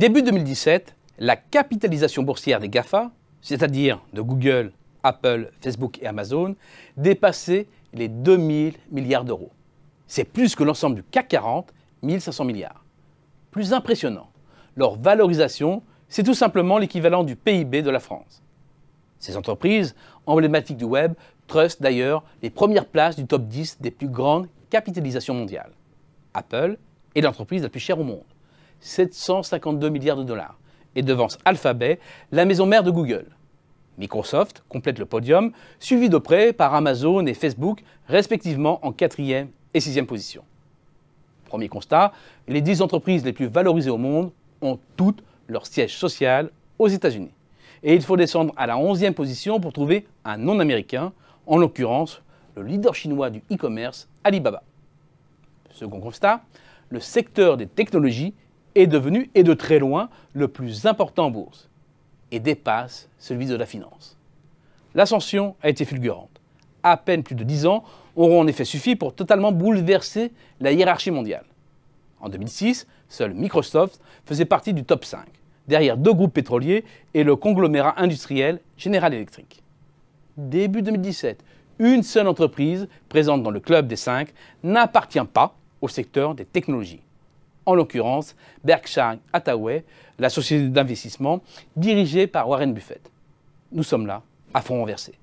Début 2017, la capitalisation boursière des GAFA, c'est-à-dire de Google, Apple, Facebook et Amazon, dépassait les 2000 milliards d'euros. C'est plus que l'ensemble du CAC 40, 1500 milliards. Plus impressionnant, leur valorisation, c'est tout simplement l'équivalent du PIB de la France. Ces entreprises, emblématiques du web, trustent d'ailleurs les premières places du top 10 des plus grandes capitalisations mondiales. Apple est l'entreprise la plus chère au monde, 752 milliards de dollars, et devance Alphabet, la maison mère de Google. Microsoft complète le podium, suivi de près par Amazon et Facebook, respectivement en 4e et 6e position. Premier constat, les 10 entreprises les plus valorisées au monde ont toutes leur siège social aux États-Unis. Et il faut descendre à la 11e position pour trouver un non-américain, en l'occurrence le leader chinois du e-commerce, Alibaba. Second constat, le secteur des technologies est devenu, et de très loin, le plus important en bourse, et dépasse celui de la finance. L'ascension a été fulgurante. À peine plus de 10 ans auront en effet suffi pour totalement bouleverser la hiérarchie mondiale. En 2006, seul Microsoft faisait partie du top 5, derrière 2 groupes pétroliers et le conglomérat industriel General Electric. Début 2017, une seule entreprise présente dans le club des 5 n'appartient pas au secteur des technologies. En l'occurrence, Berkshire Hathaway, la société d'investissement dirigée par Warren Buffett. Nous sommes là, à fond renversé.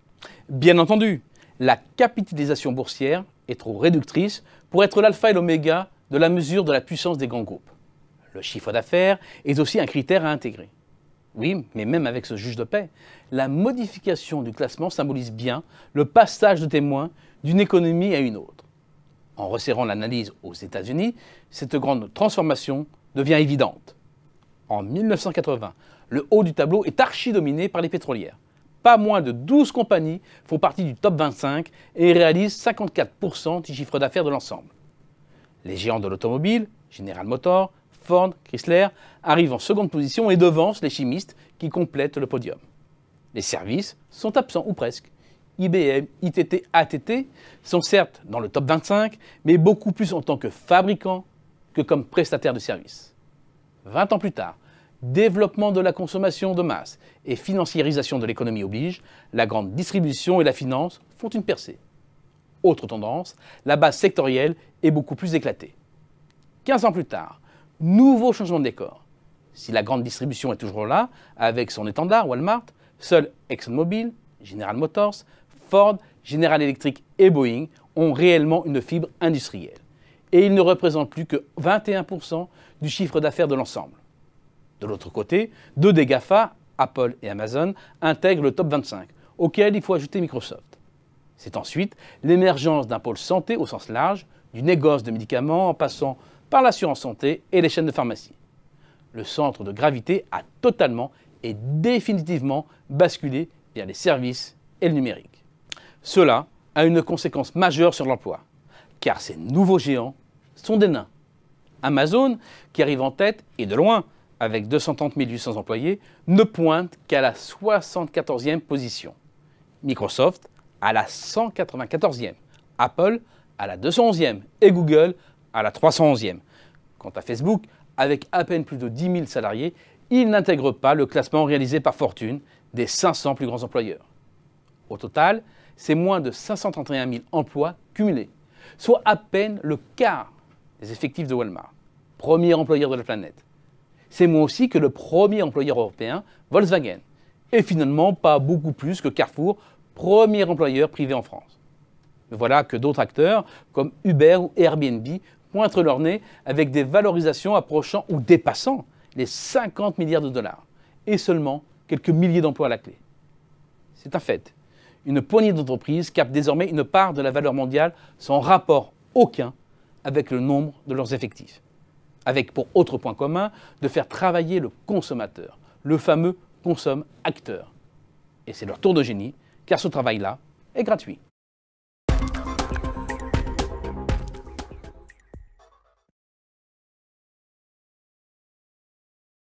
Bien entendu, la capitalisation boursière est trop réductrice pour être l'alpha et l'oméga de la mesure de la puissance des grands groupes. Le chiffre d'affaires est aussi un critère à intégrer. Oui, mais même avec ce juge de paix, la modification du classement symbolise bien le passage de témoin d'une économie à une autre. En resserrant l'analyse aux États-Unis, cette grande transformation devient évidente. En 1980, le haut du tableau est archi-dominé par les pétrolières. Pas moins de 12 compagnies font partie du top 25 et réalisent 54% du chiffre d'affaires de l'ensemble. Les géants de l'automobile, General Motors, Ford, Chrysler, arrivent en seconde position et devancent les chimistes qui complètent le podium. Les services sont absents ou presque. IBM, ITT, ATT sont certes dans le top 25, mais beaucoup plus en tant que fabricants que comme prestataires de services. 20 ans plus tard, développement de la consommation de masse et financiarisation de l'économie oblige, la grande distribution et la finance font une percée. Autre tendance, la base sectorielle est beaucoup plus éclatée. 15 ans plus tard, nouveau changement de décor. Si la grande distribution est toujours là, avec son étendard Walmart, seuls ExxonMobil, General Motors, Ford, General Electric et Boeing ont réellement une fibre industrielle. Et ils ne représentent plus que 21% du chiffre d'affaires de l'ensemble. De l'autre côté, 2 des GAFA, Apple et Amazon, intègrent le top 25, auquel il faut ajouter Microsoft. C'est ensuite l'émergence d'un pôle santé au sens large, du négoce de médicaments en passant par l'assurance santé et les chaînes de pharmacie. Le centre de gravité a totalement et définitivement basculé vers les services et le numérique. Cela a une conséquence majeure sur l'emploi, car ces nouveaux géants sont des nains. Amazon, qui arrive en tête, et de loin, avec 230 800 employés, ne pointe qu'à la 74e position. Microsoft à la 194e, Apple à la 211e et Google à la 311e. Quant à Facebook, avec à peine plus de 10 000 salariés, il n'intègre pas le classement réalisé par Fortune des 500 plus grands employeurs. Au total, c'est moins de 531 000 emplois cumulés, soit à peine le quart des effectifs de Walmart, premier employeur de la planète. C'est moins aussi que le premier employeur européen, Volkswagen, et finalement pas beaucoup plus que Carrefour, premier employeur privé en France. Mais voilà que d'autres acteurs, comme Uber ou Airbnb, pointent leur nez avec des valorisations approchant ou dépassant les 50 milliards de dollars, et seulement quelques milliers d'emplois à la clé. C'est un fait. Une poignée d'entreprises capte désormais une part de la valeur mondiale sans rapport aucun avec le nombre de leurs effectifs. Avec pour autre point commun de faire travailler le consommateur, le fameux consomme-acteur. Et c'est leur tour de génie, car ce travail-là est gratuit.